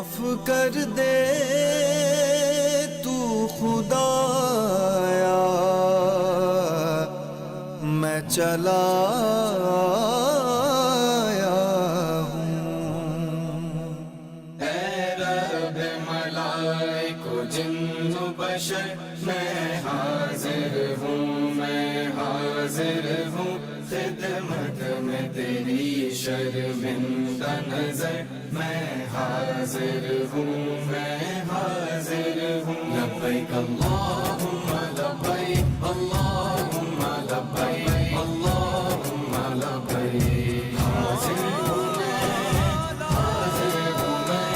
معاف کر دے تو خدایا، میں چلا آیا ہوں۔ اے رب ملائک و جن و بشر، میں حاضر ہوں، میں حاضر ہوں خدمت میں تیری شرمندہ نظر، میں حاضر ہوں، میں حاضر ہوں۔ لبیک اللہم لبیک، اللہم لبیک، اللہم لبیک۔ حاضر ہوں میں، حاضر ہوں میں،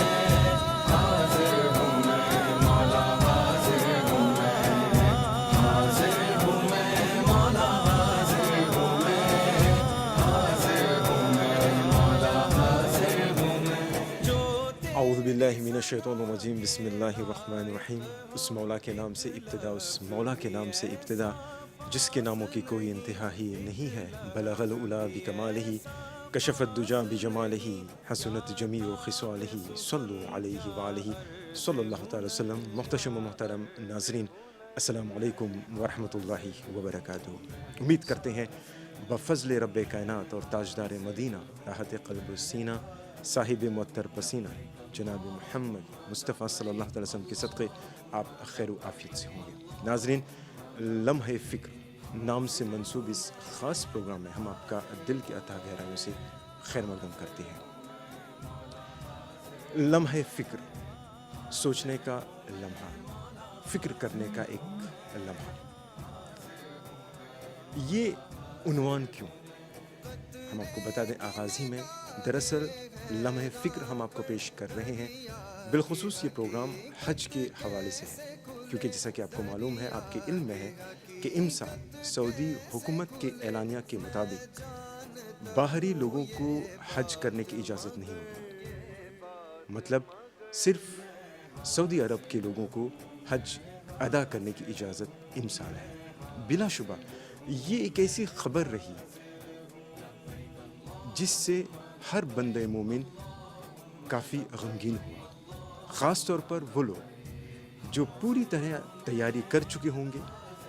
حاضر ہوں میں مولا، حاضر ہوں میں، حاضر ہوں میں مولا، حاضر ہوں میں، حاضر ہوں میں مولا، حاضر ہوں میں۔ اعوذ باللہ من الشیطان الرجیم، بسم اللہ الرحمن الرحیم۔ اس مولا کے نام سے ابتدا، اس مولا کے نام سے ابتدا جس کے ناموں کی کوئی انتہا ہی نہیں ہے۔ بلغ العلا بکمالہ، کشف الدجا بجمالہ، حسنت جمیع خصالہ، صلو علیہ وآلہ صلی اللہ تعالی وسلم۔ محتشم و محترم ناظرین، السلام علیکم ورحمۃ اللہ وبرکاتہ۔ امید کرتے ہیں بفضل رب کائنات اور تاجدار مدینہ، راحت قلب و سینہ، صاحب معطر پسینہ جناب محمد مصطفیٰ صلی اللہ علیہ وسلم کے صدقے آپ خیر و عافیت سے ہوں گے۔ ناظرین، لمحہ فکر نام سے منسوب اس خاص پروگرام میں ہم آپ کا دل کی اتھاہ گہرائیوں سے خیر مقدم کرتے ہیں۔ لمحہ فکر، سوچنے کا لمحہ، فکر کرنے کا ایک لمحہ، یہ عنوان کیوں؟ ہم آپ کو بتا دیں آغاز ہی میں، دراصل لمحہ فکر ہم آپ کو پیش کر رہے ہیں، بالخصوص یہ پروگرام حج کے حوالے سے ہے، کیونکہ جیسا کہ آپ کو معلوم ہے، آپ کے علم میں ہے کہ امسال سعودی حکومت کے اعلانیہ کے مطابق باہری لوگوں کو حج کرنے کی اجازت نہیں ہوگی، مطلب صرف سعودی عرب کے لوگوں کو حج ادا کرنے کی اجازت امسال ہے۔ بلا شبہ یہ ایک ایسی خبر رہی جس سے ہر بندہ مومن کافی غمگین ہوا، خاص طور پر وہ لوگ جو پوری طرح تیاری کر چکے ہوں گے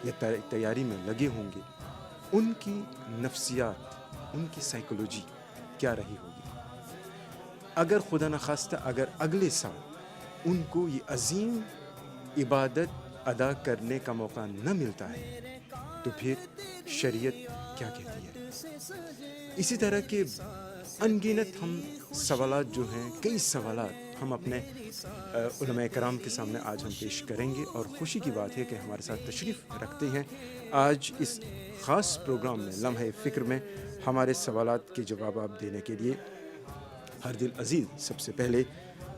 یا تیاری میں لگے ہوں گے، ان کی نفسیات، ان کی سائیکولوجی کیا رہی ہوگی۔ اگر خدا نخواستہ اگر اگلے سال ان کو یہ عظیم عبادت ادا کرنے کا موقع نہ ملتا ہے تو پھر شریعت کیا کہتی ہے۔ اسی طرح کے انگنت ہم سوالات جو ہیں، کئی سوالات ہم اپنے علماء کرام کے سامنے آج ہم پیش کریں گے، اور خوشی کی بات ہے کہ ہمارے ساتھ تشریف رکھتے ہیں آج اس خاص پروگرام میں، لمحہ فکر میں ہمارے سوالات کے جوابات دینے کے لیے ہر دل عزیز۔ سب سے پہلے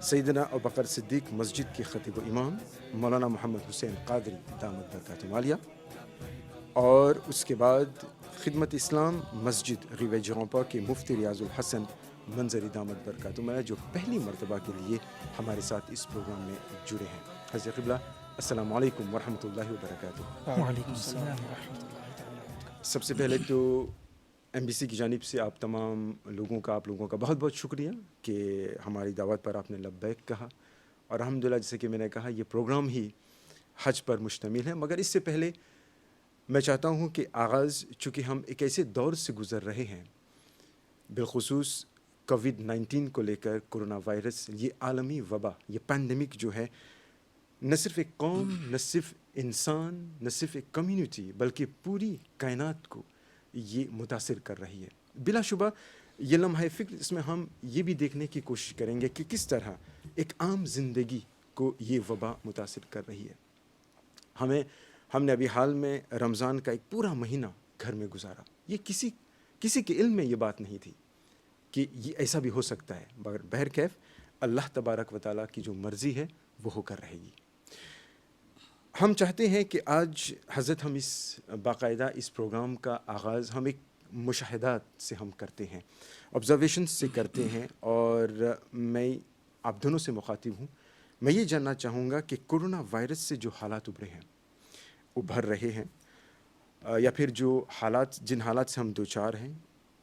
سیدنا ابوبکر صدیق مسجد کے خطیب و امام مولانا محمد حسین قادری دامت برکاتہم عالیہ، اور اس کے بعد خدمت اسلام مسجد ریوے جغمپا کے مفتی ریاض الحسن منظری دامت برکاتہم عالیہ، جو پہلی مرتبہ کے لیے ہمارے ساتھ اس پروگرام میں جڑے ہیں۔ حضرت قبلہ السلام علیکم ورحمۃ اللہ وبرکاتہ۔ وعلیکم السلام ورحمۃ اللہ تعالیٰ۔ سب سے پہلے تو ایم بی سی کی جانب سے آپ تمام لوگوں کا، آپ لوگوں کا بہت بہت شکریہ کہ ہماری دعوت پر آپ نے لبیک کہا، اور الحمدللہ جیسے کہ میں نے کہا یہ پروگرام ہی حج پر مشتمل ہے۔ مگر اس سے پہلے میں چاہتا ہوں کہ آغاز، چونکہ ہم ایک ایسے دور سے گزر رہے ہیں، بالخصوص کووڈ-19 کو لے کر، کرونا وائرس، یہ عالمی وبا، یہ پینڈیمک جو ہے، نہ صرف ایک قوم، نہ صرف انسان، نہ صرف ایک کمیونٹی، بلکہ پوری کائنات کو یہ متاثر کر رہی ہے۔ بلا شبہ یہ لمحہ فکر، اس میں ہم یہ بھی دیکھنے کی کوشش کریں گے کہ کس طرح ایک عام زندگی کو یہ وبا متاثر کر رہی ہے۔ ہم نے ابھی حال میں رمضان کا ایک پورا مہینہ گھر میں گزارا۔ یہ کسی کے علم میں یہ بات نہیں تھی کہ یہ ایسا بھی ہو سکتا ہے، مگر بہرکیف اللہ تبارک و تعالیٰ کی جو مرضی ہے وہ ہو کر رہے گی۔ ہم چاہتے ہیں کہ آج حضرت ہم اس باقاعدہ اس پروگرام کا آغاز ہم ایک مشاہدات سے ہم کرتے ہیں، آبزرویشن سے کرتے ہیں، اور میں آپ دونوں سے مخاطب ہوں۔ میں یہ جاننا چاہوں گا کہ کرونا وائرس سے جو حالات ابھر رہے ہیں، یا پھر جو حالات، جن حالات سے ہم دوچار ہیں،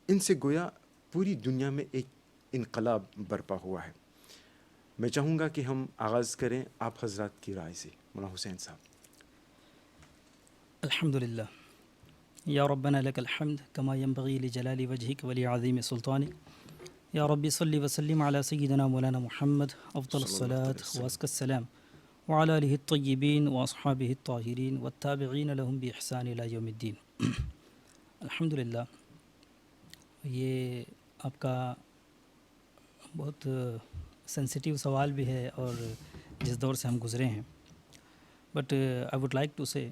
ان سے گویا پوری دنیا میں ایک انقلاب برپا ہوا ہے۔ میں چاہوں گا کہ ہم آغاز کریں آپ حضرات کی رائے سے. مولانا حسین صاحب. الحمد لله يا ربنا لك الحمد كما ينبغي لجلال وجهك ولعظيم سلطانك يا ربي صل وسلم على سيدنا مولانا محمد أفضل الصلاة وأزكى السلام وعلى آله الطيبين وأصحابه الطاهرين والتابعين لهم بإحسان إلى يوم الدين. الحمد للہ یہ آپ کا بہت سینسیٹیو سوال بھی ہے اور جس دور سے ہم گزرے ہیں. But I would like to say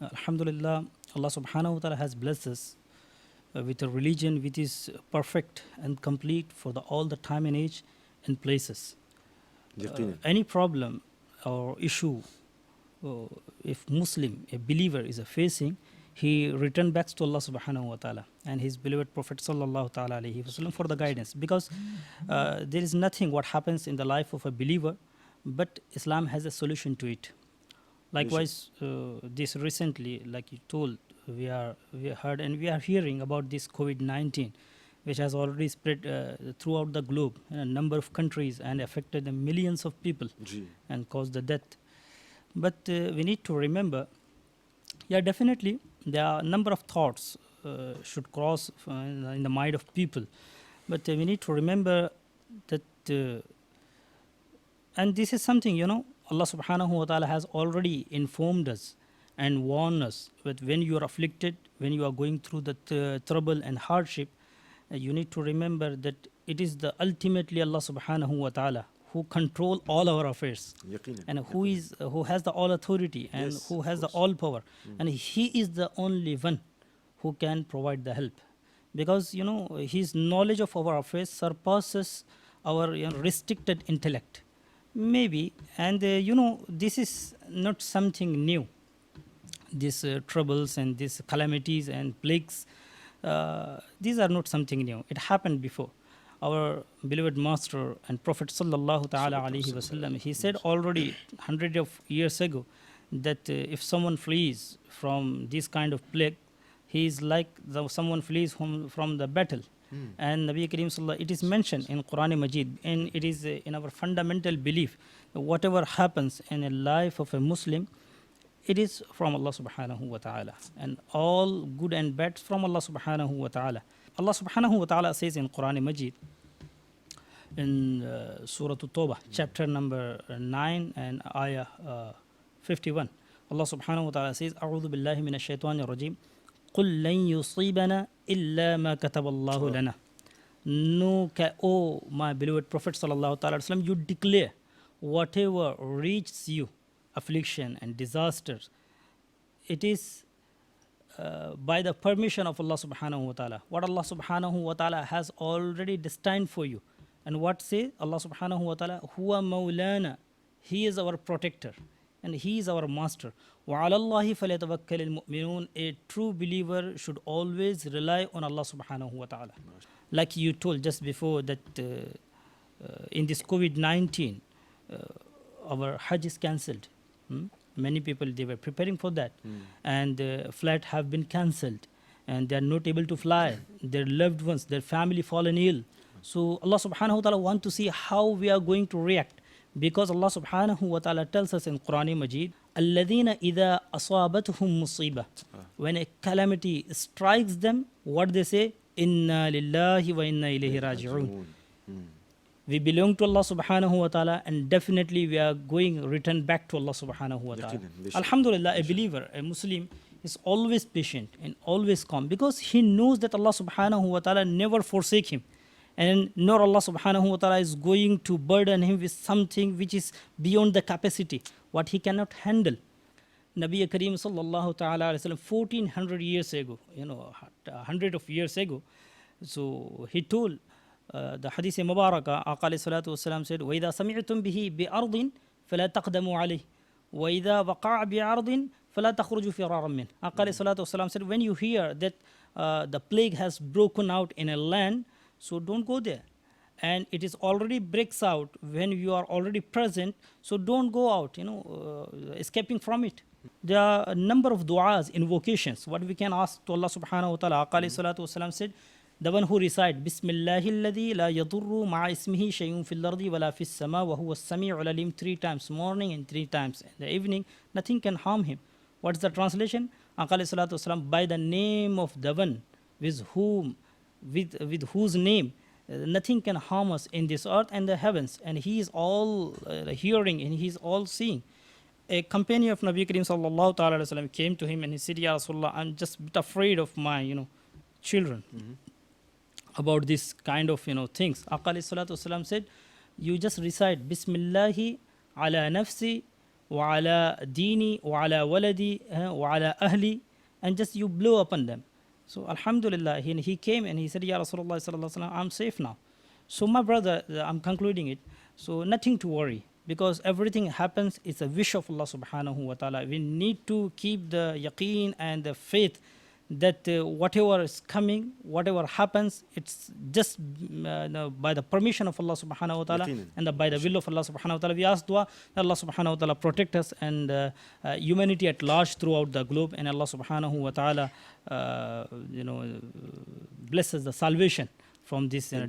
الحمد للہ اللہ سبحانہ و تعالیٰ has blessed us with a religion which is perfect and complete for all the time and age and places. Any problem or issue if Muslim, a believer is facing, he return back to Allah subhanahu wa ta'ala and his beloved Prophet sallallahu ta'ala alayhi wa sallam for the guidance, because there is nothing what happens in the life of a believer, but Islam has a solution to it. Likewise, this recently, like you told, we heard and we are hearing about this COVID-19, which has already spread throughout the globe in a number of countries and affected the millions of people and caused the death. But we need to remember, definitely there are a number of thoughts should cross in the mind of people, but we need to remember that, and this is something, Allah subhanahu wa ta'ala has already informed us and warned us that when you are afflicted, when you are going through the trouble and hardship, you need to remember that it is the ultimately Allah subhanahu wa ta'ala who control all our affairs, and who has the all authority and who has the all power, and he is the only one who can provide the help, because his knowledge of our affairs surpasses our restricted intellect maybe. And this is not something new, these troubles and these calamities and plagues, these are not something new. It happened before. Our beloved master and Prophet sallallahu ta'ala alayhi wa sallam, he said already hundreds of years ago that if someone flees from this kind of plague, he is like someone flees from the battle. And Nabi Kareem sallallahu, it is mentioned in Quran Majid, and it is in our fundamental belief, whatever happens in a life of a Muslim, it is from Allah subhanahu wa ta'ala, and all good and bad from Allah subhanahu wa ta'ala. Allah subhanahu wa ta'ala says in Quran Majid, in Surah At-Tawbah, chapter number 9 and ayah 51, Allah subhanahu wa ta'ala says, أعوذ بالله من الشيطان الرجيم قل لن يصيبنا إلا ما كتب الله لنا. No, O my beloved Prophet sallallahu ta'ala wasallam, you declare whatever reaches you, affliction and disasters, it is by the permission of Allah subhanahu wa ta'ala, what Allah subhanahu wa ta'ala has already destined for you. And what say Allah subhanahu wa ta'ala, huwa maulana, he is our protector and he is our master. Wa ala Allahi falyatawakkalul mu'minun, a true believer should always rely on Allah subhanahu wa ta'ala. Like you told just before that in this COVID-19 our Hajj is cancelled. Many people, they were preparing for that, and flight have been cancelled, and they are not able to fly. Their loved ones, their family fallen ill. So Allah subhanahu wa ta'ala want to see how we are going to react, because Allah subhanahu wa ta'ala tells us in Quran Majid, الَّذِينَ إِذَا أَصَابَتْهُمْ مُصِيبَةٌ, when a calamity strikes them, what they say, إِنَّا لِلَّهِ وَإِنَّا إِلَيْهِ رَاجِعُونَ. We belong to Allah subhanahu wa ta'ala, and definitely we are return back to Allah subhanahu wa ta'ala. Alhamdulillah, a believer, a Muslim is always patient and always calm, because he knows that Allah subhanahu wa ta'ala never forsake him, and nor Allah subhanahu wa ta'ala is going to burden him with something which is beyond the capacity, what he cannot handle. Nabi Kareem sallallahu ta'ala alayhi wa sallam 1400 years ago, 100 of years ago, so he told, the Hadith Mubarakah, Aqa alayhi salatu wasalam said, وَإِذَا سَمِعْتُمْ بِهِ بِأَرْضٍ فَلَا تَقْدَمُوا عَلَيْهِ وَإِذَا وَقَعَ بِأَرْضٍ فَلَا تَخْرُجُوا فِرَارًا مِنْهُ. Aqa alayhi salatu wasalam said, when you hear that the plague has broken out in a land, so don't go there. And it is already breaks out when you are already present, so don't go out, escaping from it. There are a number of du'as, invocations, what we can ask to Allah subhanahu wa ta'ala. Aqa alayhi salatu wasalam said, the one who recite Bismillahilladhi la yadurru ma'a ismihi shay'un fil ardi wala fis sama wa huwa as-sami'ul alim 3 times morning and 3 times in the evening, nothing can harm him. What's the translation? Aqā alayhi salatu wasalam, by the name of the one with whose name nothing can harm us in this earth and the heavens, and he is all hearing and he is all seeing. A companion of Nabi Karim sallallahu ta'ala alayhi wa sallam came to him and he said, Ya Rasulullah, I'm just a bit afraid of my, children about this kind of, things. Aqā alayhi salatu wasalam said, you just recite Bismillahi ala nafsi wa ala dini wa ala waladi wa ala ahli, and just you blow upon them. So alhamdulillah, he came and he said, Ya Rasulullah sallallahu alaihi wasallam, I'm safe now. So my brother, I'm concluding it. So nothing to worry, because everything happens, it's a wish of Allah subhanahu wa ta'ala. We need to keep the yaqeen and the faith that whatever is coming, whatever happens, it's just by the permission of Allah subhanahu wa ta'ala and by the will of Allah subhanahu wa ta'ala. We ask dua that Allah subhanahu wa ta'ala protect us and humanity at large throughout the globe, and Allah subhanahu wa ta'ala blesses the salvation from this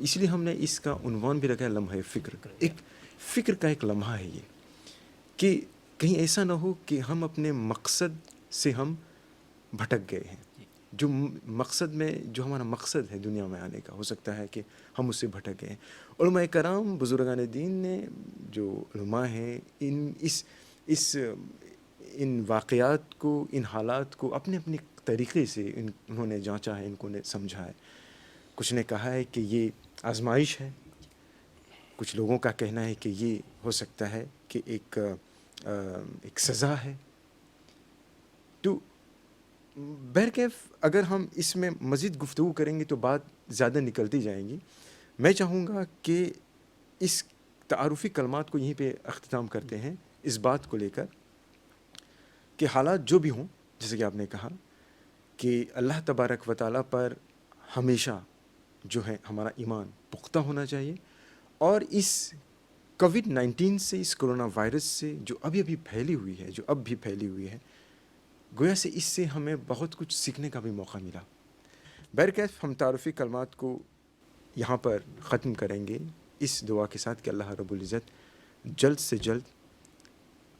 اس لیے ہم نے اس کا عنوان بھی رکھا ہے لمحہ فکر. ایک فکر کا ایک لمحہ ہے یہ کہ کہیں ایسا نہ ہو کہ ہم اپنے مقصد سے ہم بھٹک گئے ہیں. جو مقصد میں جو ہمارا مقصد ہے دنیا میں آنے کا، ہو سکتا ہے کہ ہم اس سے بھٹک گئے ہیں. علماء کرام، بزرگان دین نے، جو علماء ہیں، ان واقعات کو، ان حالات کو اپنے اپنے طریقے سے انہوں نے جانچا ہے، ان کو نے سمجھا ہے. کچھ نے کہا ہے کہ یہ آزمائش ہے، کچھ لوگوں کا کہنا ہے کہ یہ ہو سکتا ہے کہ ایک سزا ہے. تو بہرکیف اگر ہم اس میں مزید گفتگو کریں گے تو بات زیادہ نکلتی جائیں گی. میں چاہوں گا کہ اس تعارفی کلمات کو یہیں پہ اختتام کرتے ہیں، اس بات کو لے کر کہ حالات جو بھی ہوں، جیسے کہ آپ نے کہا کہ اللہ تبارک و تعالیٰ پر ہمیشہ جو ہے ہمارا ایمان پختہ ہونا چاہیے. اور اس کووڈ-19 سے، اس کرونا وائرس سے جو ابھی پھیلی ہوئی ہے، جو اب بھی پھیلی ہوئی ہے، گویا سے اس سے ہمیں بہت کچھ سیکھنے کا بھی موقع ملا. بہرکیف ہم تعارفی کلمات کو یہاں پر ختم کریں گے اس دعا کے ساتھ کہ اللہ رب العزت جلد سے جلد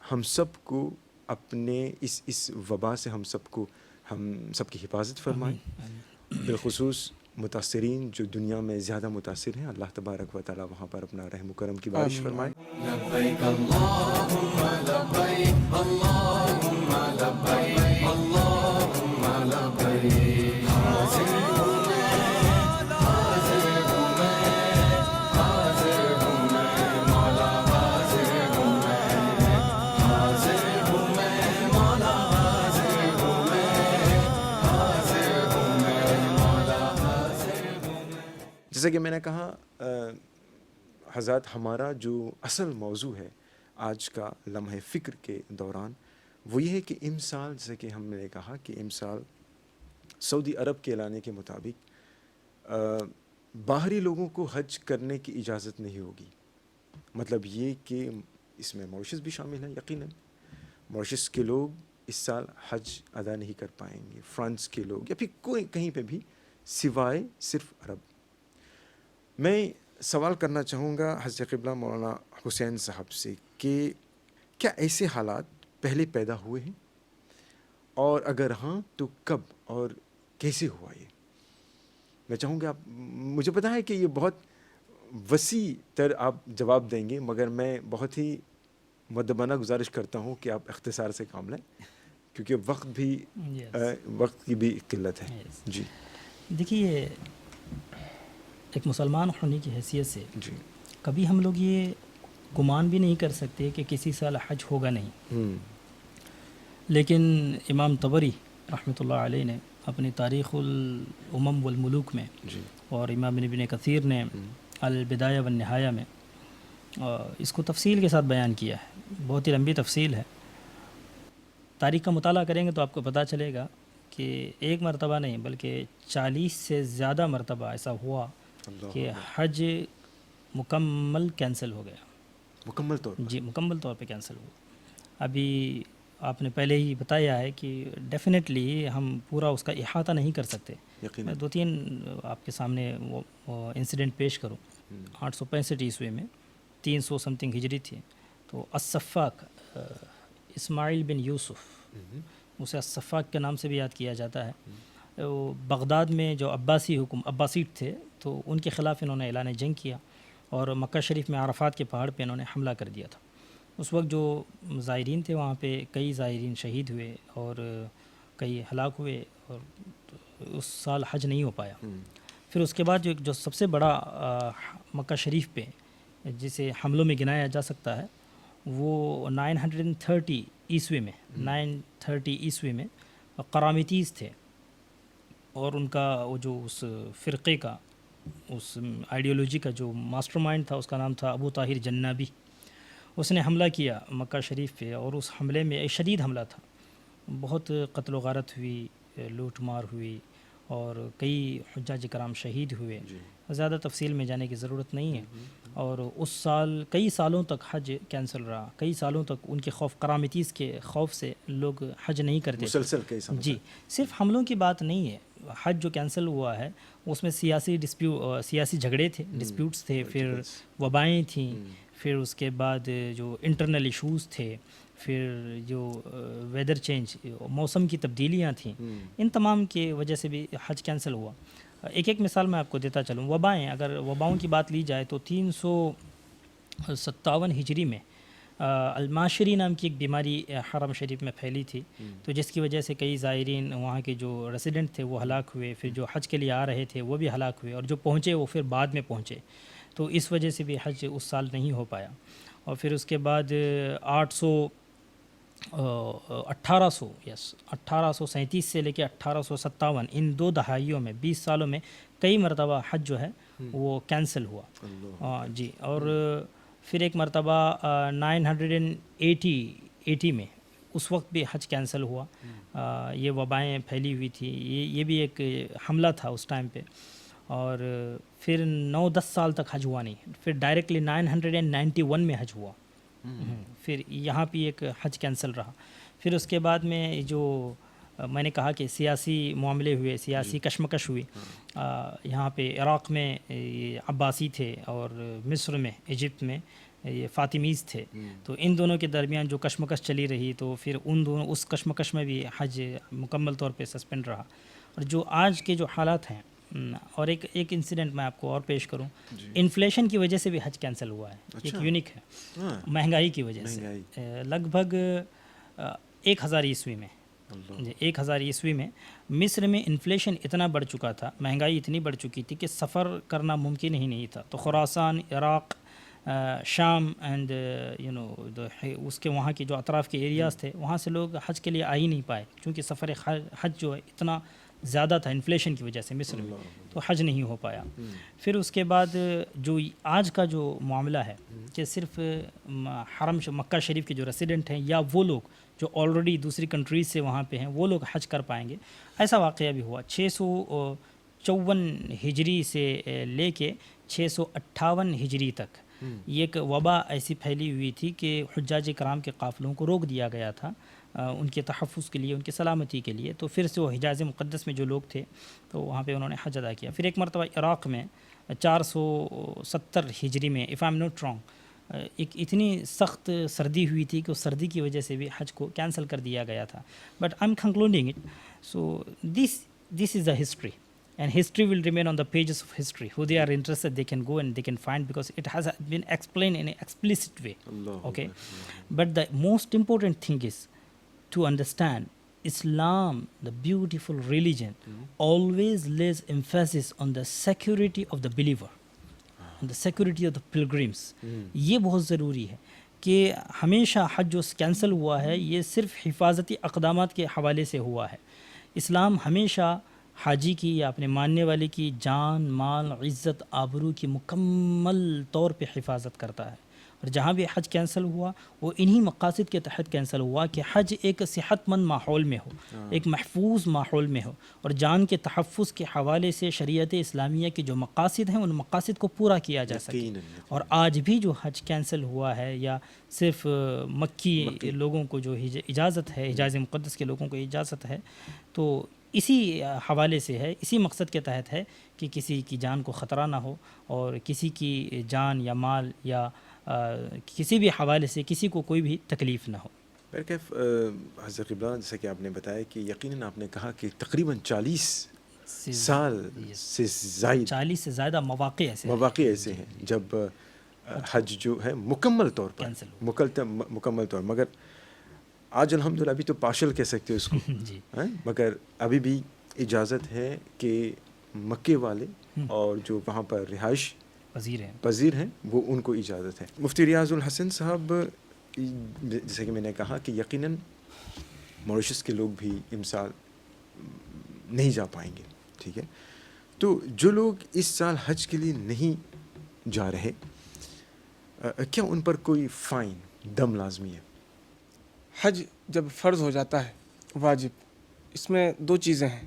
ہم سب کو اپنے اس وبا سے ہم سب کی حفاظت فرمائے. بالخصوص متاثرین جو دنیا میں زیادہ متاثر ہیں، اللہ تبارک و تعالیٰ وہاں پر اپنا رحم و کرم کی بارش فرمائے. لبیک اللہم لبیک اللہم لبیک اللہم لبیک. حاضر ہوں میں، حاضر ہوں میں، حاضر ہوں میں مولا، حاضر ہوں میں، حاضر ہوں میں مولا، حاضر ہوں میں، حاضر ہوں میں مولا، حاضر ہوں میں. جیسا کہ میں نے کہا حضرات، ہمارا جو اصل موضوع ہے آج کا لمحہ فکر کے دوران وہ یہ ہے کہ امسال، جیسے کہ ہم نے کہا کہ امسال سعودی عرب کے اعلانے کے مطابق باہری لوگوں کو حج کرنے کی اجازت نہیں ہوگی. مطلب یہ کہ اس میں ماریشس بھی شامل ہے. یقیناً ماریشس کے لوگ اس سال حج ادا نہیں کر پائیں گے، فرانس کے لوگ، یا پھر کوئی کہیں پہ بھی سوائے صرف عرب. میں سوال کرنا چاہوں گا حضرت قبلہ مولانا حسین صاحب سے کہ کیا ایسے حالات پہلے پیدا ہوئے ہیں، اور اگر ہاں تو کب اور کیسے ہوا یہ؟ میں چاہوں گا مجھے پتا ہے کہ یہ بہت وسیع تر آپ جواب دیں گے، مگر میں بہت ہی مدبانہ گزارش کرتا ہوں کہ آپ اختصار سے کام لیں، کیونکہ وقت کی بھی قلت ہے. جی دیکھیے، ایک مسلمان ہونے کی حیثیت سے جی کبھی ہم لوگ یہ گمان بھی نہیں کر سکتے کہ کسی سال حج ہوگا نہیں. لیکن امام طبری رحمۃ اللہ علیہ نے اپنی تاریخ الامم والملوک میں، جی اور امام ابن کثیر نے البدایہ والنہایہ میں اس کو تفصیل کے ساتھ بیان کیا ہے. بہت ہی لمبی تفصیل ہے. تاریخ کا مطالعہ کریں گے تو آپ کو پتہ چلے گا کہ ایک مرتبہ نہیں بلکہ 40 سے زیادہ مرتبہ ایسا ہوا کہ حج مکمل کینسل ہو گیا. مکمل طور پر؟ جی مکمل طور پہ کینسل ہوا. ابھی آپ نے پہلے ہی بتایا ہے کہ ڈیفینیٹلی ہم پورا اس کا احاطہ نہیں کر سکتے. میں 2-3 آپ کے سامنے وہ انسیڈنٹ پیش کروں. 865 عیسوی میں 300 سمتنگ ہجری تھی، تو السفاک اسماعیل بن یوسف، اسے السفاک کے نام سے بھی یاد کیا جاتا ہے، وہ بغداد میں جو عباسیٹ تھے تو ان کے خلاف انہوں نے اعلان جنگ کیا، اور مکہ شریف میں عرفات کے پہاڑ پہ انہوں نے حملہ کر دیا تھا. اس وقت جو زائرین تھے وہاں پہ کئی زائرین شہید ہوئے اور کئی ہلاک ہوئے، اور اس سال حج نہیں ہو پایا. پھر اس کے بعد جو سب سے بڑا مکہ شریف پہ جسے حملوں میں گنایا جا سکتا ہے وہ 930 عیسوی میں قرامطیز تھے، اور ان کا وہ جو اس فرقے کا، اس آئیڈیولوجی کا جو ماسٹر مائنڈ تھا، اس کا نام تھا ابو طاہر جنابی. اس نے حملہ کیا مکہ شریف پہ، اور اس حملے میں ایک شدید حملہ تھا. بہت قتل و غارت ہوئی، لوٹ مار ہوئی، اور کئی حجاج کرام شہید ہوئے. زیادہ تفصیل میں جانے کی ضرورت نہیں ہے. اور اس سال کئی سالوں تک حج کینسل رہا. کئی سالوں تک ان کے خوف، قرامطیز کے خوف سے لوگ حج نہیں کرتے. مسلسل کئی سالوں. جی صرف حملوں کی بات نہیں ہے، حج جو کینسل ہوا ہے اس میں سیاسی جھگڑے تھے، ڈسپیوٹس تھے، پھر وبائیں تھیں، پھر اس کے بعد جو انٹرنل ایشوز تھے، پھر جو ویدر چینج، موسم کی تبدیلیاں تھیں، ان تمام کی وجہ سے بھی حج کینسل ہوا۔ ایک مثال میں آپ کو دیتا چلوں، وبائیں، اگر وباؤں کی بات لی جائے تو 357 ہجری میں الماشری نام کی ایک بیماری حرم شریف میں پھیلی تھی، تو جس کی وجہ سے کئی زائرین وہاں کے جو ریزیڈنٹ تھے وہ ہلاک ہوئے، پھر جو حج کے لیے آ رہے تھے وہ بھی ہلاک ہوئے، اور جو پہنچے وہ پھر بعد میں پہنچے، تو اس وجہ سے بھی حج اس سال نہیں ہو پایا۔ اور پھر اس کے بعد 1837 سے لے کے 1857 ان 2 دہائیوں میں 20 سالوں میں کئی مرتبہ حج جو ہے وہ کینسل ہوا جی۔ اور پھر ایک مرتبہ 980 میں اس وقت بھی حج کینسل ہوا، یہ وبائیں پھیلی ہوئی تھی، یہ بھی ایک حملہ تھا اس ٹائم پہ، اور پھر 9-10 سال تک حج ہوا نہیں، پھر ڈائریکٹلی 991 میں حج ہوا، پھر یہاں بھی ایک حج کینسل رہا۔ پھر اس کے بعد میں جو میں نے کہا کہ سیاسی معاملے ہوئے، سیاسی کشمکش ہوئی، یہاں پہ عراق میں عباسی تھے اور مصر میں، ایجپٹ میں یہ فاطمیز تھے، تو ان دونوں کے درمیان جو کشمکش چلی رہی، تو پھر اس کشمکش میں بھی حج مکمل طور پہ سسپینڈ رہا۔ اور جو آج کے جو حالات ہیں، اور ایک انسیڈنٹ میں آپ کو اور پیش کروں، انفلیشن کی وجہ سے بھی حج کینسل ہوا ہے، ایک یونیک ہے، مہنگائی کی وجہ سے لگ بھگ 1000 عیسوی میں 1000 عیسوی میں مصر میں انفلیشن اتنا بڑھ چکا تھا، مہنگائی اتنی بڑھ چکی تھی کہ سفر کرنا ممکن ہی نہیں تھا، تو خراسان، عراق، شام اینڈ اس کے وہاں کے جو اطراف کے ایریاز تھے وہاں سے لوگ حج کے لیے آ ہی نہیں پائے، کیونکہ سفر حج جو ہے اتنا زیادہ تھا انفلیشن کی وجہ سے مصر میں، تو حج نہیں ہو پایا۔ پھر اس کے بعد جو آج کا جو معاملہ ہے کہ صرف حرم مکہ شریف کے جو ریسیڈنٹ ہیں یا وہ لوگ جو آلریڈی دوسری کنٹریز سے وہاں پہ ہیں وہ لوگ حج کر پائیں گے، ایسا واقعہ بھی ہوا۔ 654 ہجری سے لے کے 658 ہجری تک یہ ایک وبا ایسی پھیلی ہوئی تھی کہ حجاج کرام کے قافلوں کو روک دیا گیا تھا ان کے تحفظ کے لیے، ان کی سلامتی کے لیے، تو پھر سے وہ حجاز مقدس میں جو لوگ تھے تو وہاں پہ انہوں نے حج ادا کیا۔ پھر ایک مرتبہ عراق میں 470 ہجری میں if I am not wrong ایک اتنی سخت سردی ہوئی تھی کہ اس سردی کی وجہ سے بھی حج کو کینسل کر دیا گیا تھا۔ But I am concluding it, so this is the history and history will remain on the pages of history. Who they are interested, they can go and they can find, because it has been explained in an explicit way. Okay, but the most important thing is to understand Islam, the beautiful religion, always lays emphasis on the security of the believer, on the security of the pilgrims. یہ بہت ضروری ہے کہ ہمیشہ حج جو cancel ہوا ہے یہ صرف حفاظتی اقدامات کے حوالے سے ہوا ہے۔ اسلام ہمیشہ حاجی کی یا اپنے ماننے والے کی جان، مال، عزت، آبرو کی مکمل طور پہ حفاظت کرتا ہے، اور جہاں بھی حج کینسل ہوا وہ انہی مقاصد کے تحت کینسل ہوا کہ حج ایک صحت مند ماحول میں ہو، ایک محفوظ ماحول میں ہو، اور جان کے تحفظ کے حوالے سے شریعت اسلامیہ کے جو مقاصد ہیں ان مقاصد کو پورا کیا جا سکے۔ اور آج بھی جو حج کینسل ہوا ہے یا صرف مکی لوگوں کو جو اجازت ہے، حجاز مقدس کے لوگوں کو اجازت ہے، تو اسی حوالے سے ہے، اسی مقصد کے تحت ہے کہ کسی کی جان کو خطرہ نہ ہو، اور کسی کی جان یا مال یا کسی بھی حوالے سے کسی کو کوئی بھی تکلیف نہ ہو۔ کیف حضرت قبلہ، جیسا کہ آپ نے بتایا کہ یقیناً آپ نے کہا کہ تقریباً 40 سال سے زائد 40 سے زیادہ مواقع ایسے ہیں جب حج جو ہے مکمل طور پر مکمل طور، مگر آج الحمدللہ ابھی تو پارشل کہہ سکتے ہو اس کو جی، مگر ابھی بھی اجازت ہے کہ مکے والے اور جو وہاں پر رہائش پذیر ہیں وہ ان کو اجازت ہے۔ مفتی ریاض الحسن صاحب، جیسے کہ میں نے کہا کہ یقیناً موریشس کے لوگ بھی امسال نہیں جا پائیں گے، ٹھیک ہے، تو جو لوگ اس سال حج کے لیے نہیں جا رہے، کیا ان پر کوئی فائن دم لازمی ہے؟ حج جب فرض ہو جاتا ہے، واجب، اس میں 2 چیزیں ہیں۔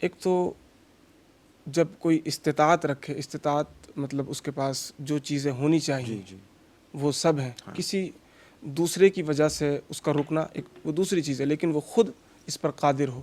ایک تو جب کوئی استطاعت رکھے، استطاعت مطلب اس کے پاس جو چیزیں ہونی چاہیے وہ سب ہیں، کسی دوسرے کی وجہ سے اس کا رکنا ایک وہ دوسری چیز ہے، لیکن وہ خود اس پر قادر ہو۔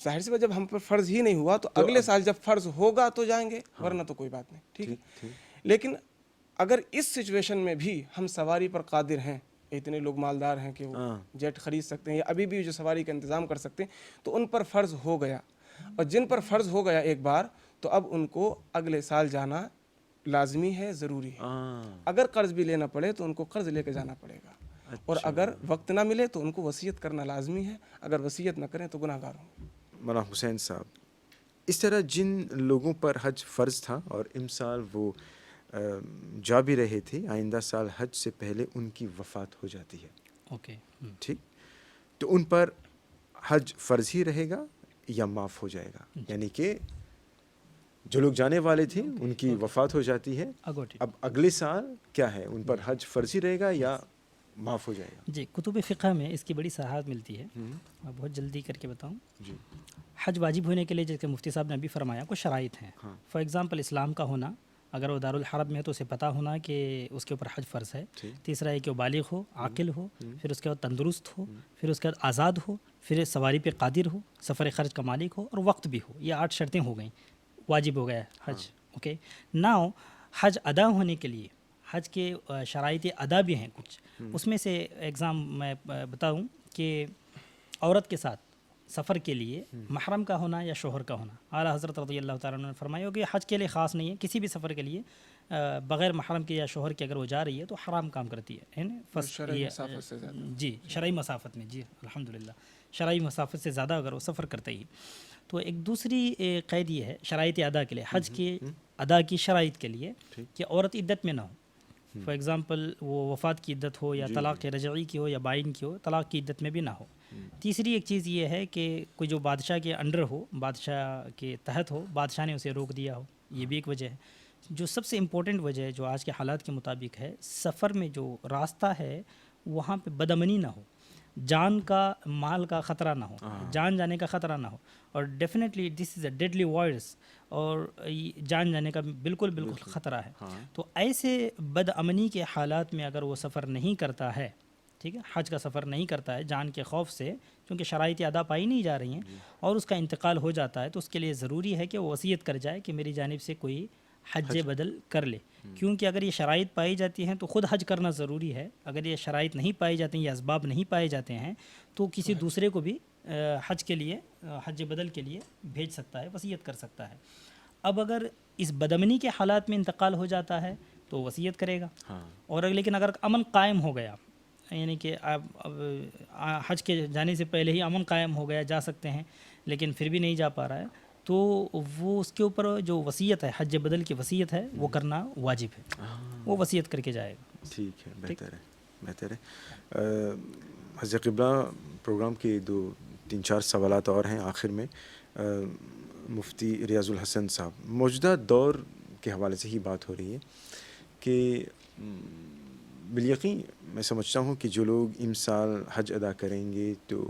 ظاہر سی بات جب ہم پر فرض ہی نہیں ہوا تو اگلے سال جب فرض ہوگا تو جائیں گے، ورنہ تو کوئی بات نہیں، ٹھیک ہے۔ لیکن اگر اس سچویشن میں بھی ہم سواری پر قادر ہیں، اتنے لوگ مالدار ہیں کہ وہ جیٹ خرید سکتے ہیں یا ابھی بھی جو سواری کا انتظام کر سکتے ہیں، تو ان پر فرض ہو گیا، اور جن پر فرض ہو گیا ایک بار تو اب ان کو اگلے سال جانا لازمی ہے، ضروری ہے۔ اگر قرض بھی لینا پڑے تو ان کو قرض لے کے جانا پڑے گا، اور اگر وقت نہ ملے تو ان کو وصیت کرنا لازمی ہے، اگر وصیت نہ کریں تو گناہ گار ہوں گے۔ مولانا حسین صاحب، اس طرح جن لوگوں پر حج فرض تھا اور امسال وہ جا بھی رہے تھے، آئندہ سال حج سے پہلے ان کی وفات ہو جاتی ہے، اوکے، ٹھیک، تو ان پر حج فرض ہی رہے گا یا معاف ہو جائے گا؟ یعنی کہ جو لوگ جانے والے تھے ان کی وفات ہو جاتی ہے، اب اگلے سال کیا ہے، ان پر حج فرض ہی رہے گا یا معاف ہو جائے گا؟ جی، کتب فقہ میں اس کی بڑی صحاحت ملتی ہے، میں بہت جلدی کر کے بتاؤں۔ جی، حج واجب ہونے کے لیے جیسے مفتی صاحب نے ابھی فرمایا کچھ شرائط ہیں۔ فار ایگزامپل اسلام کا ہونا، اگر وہ دارالحرب میں ہے تو اسے پتہ ہونا کہ اس کے اوپر حج فرض ہے۔ تیسرا ہے کہ وہ بالغ ہو، عاقل ہو، پھر اس کے بعد تندرست ہو، پھر اس کے بعد آزاد ہو، پھر سواری پہ قادر ہو، سفر خرچ کا مالک ہو، اور وقت بھی ہو۔ یہ 8 شرطیں ہو گئیں، واجب ہو گیا حج۔ اوکے، ناؤ حج ادا ہونے کے لیے حج کے شرائط ادا بھی ہیں کچھ، اس میں سے ایگزام میں بتاؤں کہ عورت کے ساتھ سفر کے لیے محرم کا ہونا یا شوہر کا ہونا۔ اعلیٰ حضرت رضی اللہ تعالیٰ عنہ نے فرمایا کہ حج کے لیے خاص نہیں ہے، کسی بھی سفر کے لیے بغیر محرم کے یا شوہر کے اگر وہ جا رہی ہے تو حرام کام کرتی ہے، شرعی مسافت سے زیادہ، جی شرعی مسافت میں، جی الحمدللہ شرعی مسافت سے زیادہ اگر وہ سفر کرتے ہی۔ تو ایک دوسری قید یہ ہے شرائط ادا کے لیے، حج کے ادا کی شرائط کے لیے، کہ عورت عدت میں نہ ہو۔ فار ایگزامپل وہ وفات کی عدت ہو یا طلاق رجعی کی ہو یا بائن کی ہو، طلاق کی عدت میں بھی نہ ہو۔ تیسری ایک چیز یہ ہے کہ کوئی جو بادشاہ کے انڈر ہو، بادشاہ کے تحت ہو، بادشاہ نے اسے روک دیا ہو، یہ بھی ایک وجہ ہے۔ جو سب سے امپورٹنٹ وجہ ہے جو آج کے حالات کے مطابق ہے، سفر میں جو راستہ ہے وہاں پہ بدامنی نہ ہو، جان کا مال کا خطرہ نہ ہو، جان جانے کا خطرہ نہ ہو، اور definitely this is a deadly virus, اور جان جانے کا بالکل خطرہ ہے۔ تو ایسے بد امنی کے حالات میں اگر وہ سفر نہیں کرتا ہے، ٹھیک ہے، حج کا سفر نہیں کرتا ہے جان کے خوف سے، کیونکہ شرائط ادا پائی نہیں جا رہی ہیں، اور اس کا انتقال ہو جاتا ہے، تو اس کے لیے ضروری ہے کہ وہ وصیت کر جائے کہ میری جانب سے کوئی حج بدل کر لے۔ کیونکہ اگر یہ شرائط پائی جاتی ہیں تو خود حج کرنا ضروری ہے، اگر یہ شرائط نہیں پائی جاتی ہیں یا اسباب نہیں پائے جاتے ہیں تو کسی دوسرے کو بھی حج کے لیے، حج بدل کے لیے بھیج سکتا ہے، وصیت کر سکتا ہے۔ اب اگر اس بدامنی کے حالات میں انتقال ہو جاتا ہے تو وصیت کرے گا، اور لیکن اگر امن قائم ہو گیا، یعنی کہ اب حج کے جانے سے پہلے ہی امن قائم ہو گیا، جا سکتے ہیں لیکن پھر بھی نہیں جا پا رہا ہے، تو وہ اس کے اوپر جو وصیت ہے، حج بدل کی وصیت ہے، وہ کرنا واجب ہے، وہ وصیت کر کے جائے گا۔ ٹھیک ہے، بہتر ہے۔ حضرت قبلہ، پروگرام کے 2-3-4 سوالات اور ہیں آخر میں۔ مفتی ریاض الحسن صاحب، موجودہ دور کے حوالے سے ہی بات ہو رہی ہے کہ بالیقین میں سمجھتا ہوں کہ جو لوگ امسال حج ادا کریں گے، تو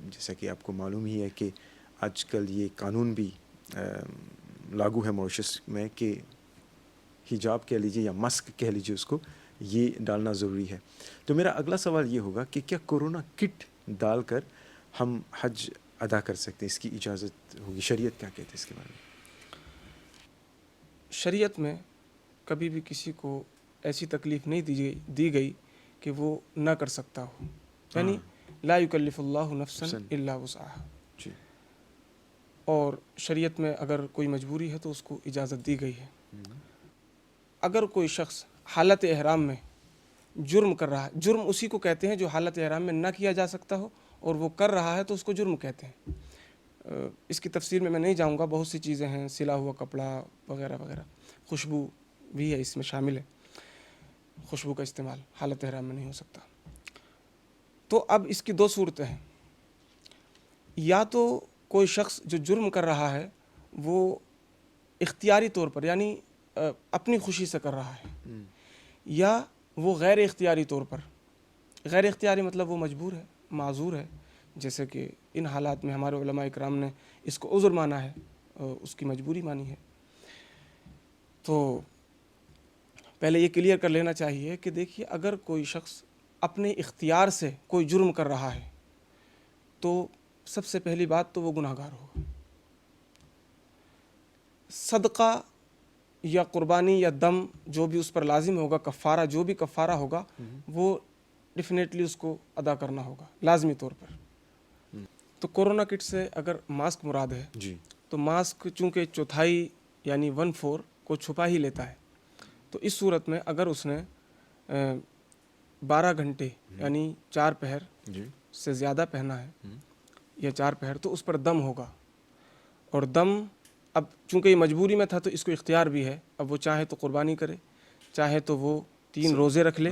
جیسا کہ آپ کو معلوم ہی ہے کہ آج کل یہ قانون بھی لاگو ہے موریشس میں کہ حجاب کہہ لیجیے یا ماسک کہہ لیجیے اس کو، یہ ڈالنا ضروری ہے۔ تو میرا اگلا سوال یہ ہوگا کہ کیا کورونا کٹ ڈال کر ہم حج ادا کر سکتے ہیں؟ اس کی اجازت ہوگی؟ شریعت کیا کہتے ہیں اس کے بارے میں؟ شریعت میں کبھی بھی کسی کو ایسی تکلیف نہیں دی گئی کہ وہ نہ کر سکتا ہو، یعنی لا یکلف اللہ نفسا الا وسعها۔ جی، اور شریعت میں اگر کوئی مجبوری ہے تو اس کو اجازت دی گئی ہے۔ اگر کوئی شخص حالت احرام میں جرم کر رہا ہے، جرم اسی کو کہتے ہیں جو حالت احرام میں نہ کیا جا سکتا ہو اور وہ کر رہا ہے تو اس کو جرم کہتے ہیں۔ اس کی تفسیر میں نہیں جاؤں گا، بہت سی چیزیں ہیں، سلا ہوا کپڑا وغیرہ وغیرہ، خوشبو بھی ہے اس میں شامل ہے، خوشبو کا استعمال حالت احرام میں نہیں ہو سکتا۔ تو اب اس کی 2 صورتیں ہیں، یا تو کوئی شخص جو جرم کر رہا ہے وہ اختیاری طور پر یعنی اپنی خوشی سے کر رہا ہے، یا وہ غیر اختیاری طور پر، غیر اختیاری مطلب وہ مجبور ہے، معذور ہے، جیسے کہ ان حالات میں ہمارے علماء اکرام نے اس کو عذر مانا ہے، اس کی مجبوری مانی ہے۔ تو پہلے یہ کلیئر کر لینا چاہیے کہ دیکھیے، اگر کوئی شخص اپنے اختیار سے کوئی جرم کر رہا ہے تو سب سے پہلی بات تو وہ گناہ گار ہوگا. صدقہ یا قربانی یا دم جو بھی اس پر لازم ہوگا, کفارہ جو بھی کفارہ ہوگا, وہ ڈیفینیٹلی اس کو ادا کرنا ہوگا لازمی طور پر. تو کورونا کٹ سے اگر ماسک مراد ہے جی تو ماسک چونکہ چوتھائی یعنی 1/4 کو چھپا ہی لیتا ہے, تو اس صورت میں اگر اس نے 12 گھنٹے یعنی 4 پہر جی سے زیادہ پہنا ہے یا 4 پہر, تو اس پر دم ہوگا. اور دم اب چونکہ یہ مجبوری میں تھا تو اس کو اختیار بھی ہے, اب وہ چاہے تو قربانی کرے, چاہے تو وہ 3 روزے رکھ لے,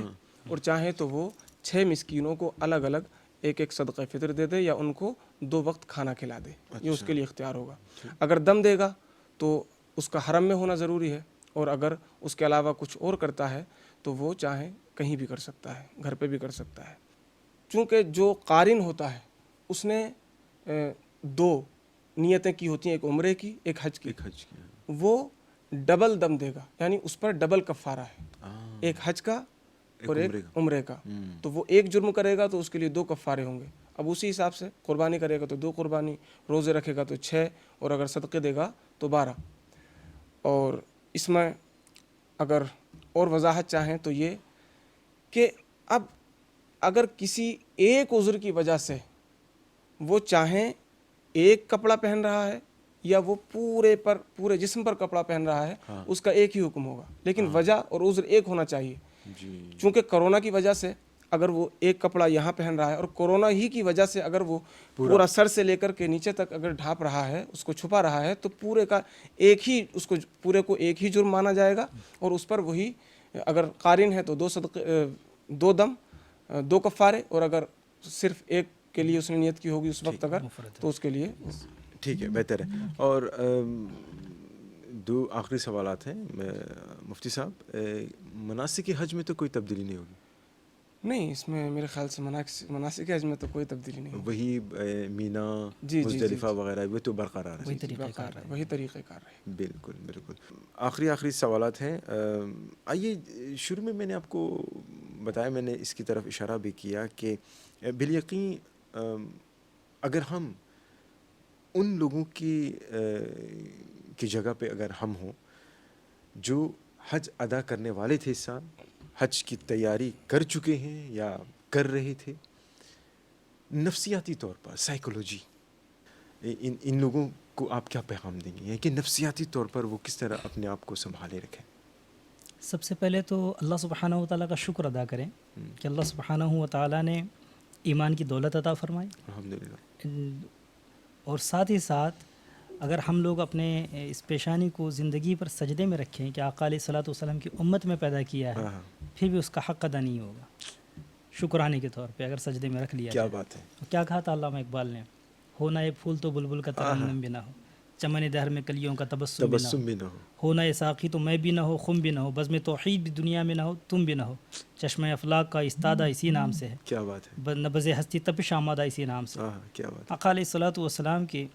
اور چاہے تو وہ 6 مسکینوں کو الگ الگ ایک صدقہ فطر دے دے یا ان کو 2 وقت کھانا کھلا دے. یہ اس کے لیے اختیار ہوگا. اگر دم دے گا تو اس کا حرم میں ہونا ضروری ہے, اور اگر اس کے علاوہ کچھ اور کرتا ہے تو وہ چاہے کہیں بھی کر سکتا ہے, گھر پہ بھی کر سکتا ہے. چونکہ جو قارن ہوتا ہے اس نے 2 نیتیں کی ہوتی ہیں, ایک عمرے کی ایک حج کی, وہ ڈبل دم دے گا, یعنی اس پر ڈبل کفارہ ہے, ایک حج کا اور ایک عمرے کا. تو وہ ایک جرم کرے گا تو اس کے لیے 2 کفارے ہوں گے. اب اسی حساب سے قربانی کرے گا تو 2 قربانی, روزے رکھے گا تو 6, اور اگر صدقے دے گا تو 12. اور اس میں اگر اور وضاحت چاہیں تو یہ کہ اب اگر کسی ایک عذر کی وجہ سے وہ چاہیں ایک کپڑا پہن رہا ہے یا وہ پورے جسم پر کپڑا پہن رہا ہے, اس کا ایک ہی حکم ہوگا, لیکن وجہ اور عذر ایک ہونا چاہیے. چونکہ کرونا کی وجہ سے اگر وہ ایک کپڑا یہاں پہن رہا ہے, اور کورونا ہی کی وجہ سے اگر وہ پورا سر سے لے کر کے نیچے تک اگر ڈھانپ رہا ہے, اس کو چھپا رہا ہے, تو پورے کا ایک ہی پورے کو ایک ہی جرم مانا جائے گا. اور اس پر وہی اگر قارن ہے تو 2 صدقے 2 دم 2 کفارے, اور اگر صرف ایک کے لیے اس نے نیت کی ہوگی اس وقت اگر, تو اس کے لیے ٹھیک ہے, بہتر ہے. اور 2 آخری سوالات ہیں مفتی صاحب. مناسک حج میں تو کوئی تبدیلی نہیں ہوگی؟ نہیں, اس میں میرے خیال سے مناسک حج میں تو کوئی تبدیلی نہیں. وہی مینا مزدلفہ وغیرہ وہ تو برقرار ہے, وہی طریقہ کار ہے. بالکل بالکل. آخری سوالات ہیں. آئیے شروع میں نے آپ کو بتایا, میں نے اس کی طرف اشارہ بھی کیا کہ بالیقین اگر ہم ان لوگوں کی جگہ پہ اگر ہم ہوں جو حج ادا کرنے والے تھے, اس سال حج کی تیاری کر چکے ہیں یا کر رہے تھے, نفسیاتی طور پر سائیکولوجی, ان لوگوں کو آپ کیا پیغام دیں گے کہ نفسیاتی طور پر وہ کس طرح اپنے آپ کو سنبھالے رکھیں؟ سب سے پہلے تو اللہ سبحانہ و تعالیٰ کا شکر ادا کریں کہ اللہ سبحانہ و تعالیٰ نے ایمان کی دولت عطا فرمائی. الحمدللہ. اور ساتھ ہی ساتھ اگر ہم لوگ اپنے اس پیشانی کو زندگی پر سجدے میں رکھیں کہ آقا علیہ الصلوۃ والسلام کی امت میں پیدا کیا ہے, پھر بھی اس کا حق ادا نہیں ہوگا. شکرانے کے طور پہ اگر سجدے میں رکھ لیا, کیا بات ہے. کیا کہا تھا علامہ اقبال نے, ہونا یہ پھول تو بلبل کا ترنم بھی نہ ہو, چمن دہر میں کلیوں کا تبسم بھی نہ ہو, ہونا یہ ساقی تو میں بھی نہ ہو, خم بھی نہ ہو, بزم توحید بھی دنیا میں نہ ہو, تم بھی نہ ہو, چشمہ افلاق کا استادہ اسی نام سے ہے, کیا بات ہے, نبض ہستی تپش آمادہ اسی نام سے. کیا بات. آقا علیہ الصلوۃ والسلام کی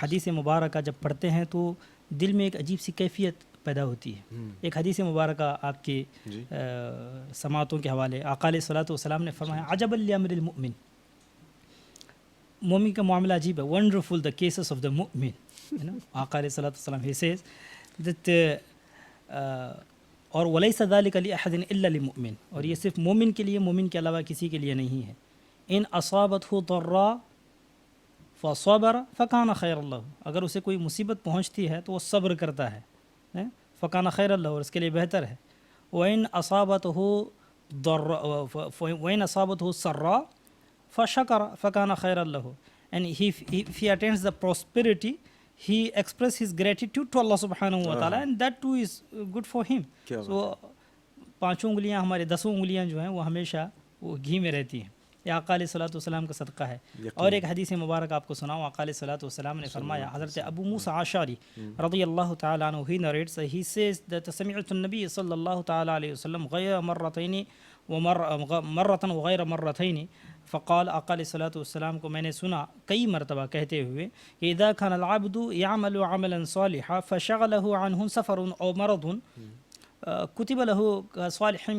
حدیث مبارکہ جب پڑھتے ہیں تو دل میں ایک عجیب سی کیفیت پیدا ہوتی ہے. ایک حدیث مبارکہ آپ کی سماعتوں کے حوالے, آقا علیہ الصلوۃ والسلام نے فرمایا, عجبا لامر المؤمن, مومن کا معاملہ عجیب ہے, wonderful the cases of the مؤمن. آقا علیہ الصلوۃ والسلام he says that اور ولیس ذلک لأحد الا للمؤمن, اور یہ صرف مومن کے لیے, مومن کے علاوہ کسی کے لیے نہیں ہے. ان اصابته ضراء فصبر فکان خیر اللہ, اگر اسے کوئی مصیبت پہنچتی ہے تو وہ صبر کرتا ہے, فکان خیر اللہ, اور اس کے لیے بہتر ہے. وَإِنْ أَصَابَتْهُ سَرَّا فَشَكَرَ فَكَانَ خَيْرًا لَهُ. And if he attains the prosperity, he expresses his gratitude to Allah subhanahu wa ta'ala, and that too is good for him. So 5 انگلیاں ہمارے 10 انگلیاں جو ہیں وہ ہمیشہ وہ گھی میں رہتی ہیں. یہ آقا علیہ الصلوۃ والسلام کا صدقہ ہے. اور ایک حدیث مبارک آپ کو سناؤں. آقا علیہ الصلوۃ والسلام نے فرمایا, حضرت ابو موسیٰ اشعری رضی اللہ تعالیٰ عنہ he narrates, he says that سمعت النبی صلی اللہ تعالیٰ علیہ وسلم غیر مرتين ومرة وغیر مرتين, فقال, آقا علیہ الصلوۃ والسلام کو میں نے سنا کئی مرتبہ کہتے ہوئے کہ اذا كان العبد يعمل عملا صالحا فشغله عنه سفر او مرض كتب له صالح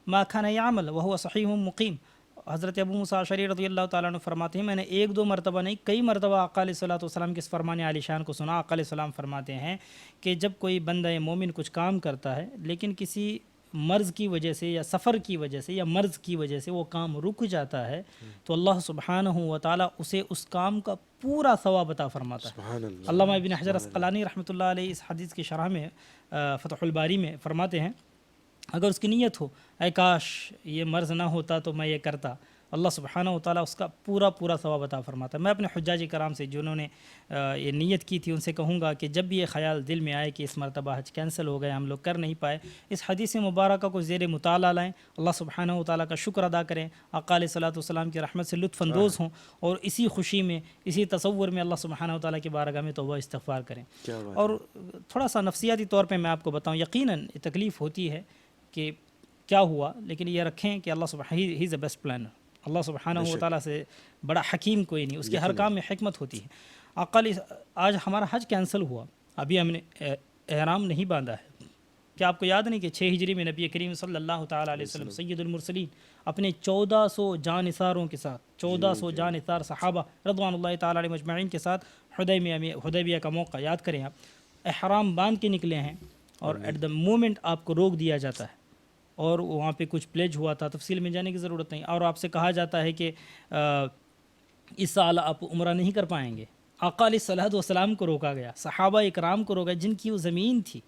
ما كان يعمل وهو صحيح مقيم. حضرت ابو موسیٰ اشعری رضی اللہ تعالیٰ عنہ فرماتے ہیں میں نے ایک دو مرتبہ نہیں کئی مرتبہ آقا علیہ الصلوۃ والسلام کے اس فرمان عالی شان کو سنا. آقا علیہ السلام فرماتے ہیں کہ جب کوئی بندہ مومن کچھ کام کرتا ہے لیکن کسی مرض کی وجہ سے یا سفر کی وجہ سے یا مرض کی وجہ سے وہ کام رک جاتا ہے تو اللہ سبحانہ و تعالیٰ اسے اس کام کا پورا ثواب عطا فرماتا ہے. سبحان اللہ. علامہ ابن حجر عسقلانی رحمۃ اللہ علیہ اس حدیث کی شرح میں فتح الباری میں فرماتے ہیں اگر اس کی نیت ہو اے کاش یہ مرض نہ ہوتا تو میں یہ کرتا, اللہ سبحانہ و تعالیٰ اس کا پورا ثواب عطا فرماتا ہے. میں اپنے حجاج کرام سے جنہوں نے یہ نیت کی تھی ان سے کہوں گا کہ جب بھی یہ خیال دل میں آئے کہ اس مرتبہ حج کینسل ہو گیا ہم لوگ کر نہیں پائے, اس حدیث مبارکہ کو زیر مطالعہ لائیں, اللہ سبحانہ و تعالیٰ کا شکر ادا کریں, آقا علیہ الصلوۃ والسلام کی رحمت سے لطف اندوز ہوں اور اسی خوشی میں اسی تصور میں اللہ سبحانہ و تعالیٰ کی بارگاہ میں توبہ استغفار کریں. اور تھوڑا سا نفسیاتی طور پہ میں آپ کو بتاؤں, یقیناً یہ تکلیف ہوتی ہے کہ کیا ہوا, لیکن یہ رکھیں کہ اللہ سبحانہ ہی از اے بیسٹ پلانر. اللہ سبحانہ و تعالیٰ سے بڑا حکیم کوئی نہیں, اس کے ہر کام میں حکمت ہوتی ہے. آج ہمارا حج کینسل ہوا, ابھی ہم نے احرام نہیں باندھا ہے. کیا آپ کو یاد نہیں کہ 6 ہجری میں نبی کریم صلی اللہ تعالیٰ علیہ وسلم سید المرسلین اپنے 1400 جانثاروں کے ساتھ 1400 جانثار صحابہ رضوان اللہ تعالیٰ علیہ مجمعین کے ساتھ حدیبیہ کا موقع یاد کریں آپ, احرام باندھ کے نکلے ہیں اور ایٹ دا مومنٹ آپ کو روک دیا جاتا ہے اور وہاں پہ کچھ پلیج ہوا تھا, تفصیل میں جانے کی ضرورت نہیں, اور آپ سے کہا جاتا ہے کہ اس سال آپ عمرہ نہیں کر پائیں گے. آقا علیہ الصلوۃ والسلام کو روکا گیا, صحابہ اکرام کو روکا جن کی وہ زمین تھی,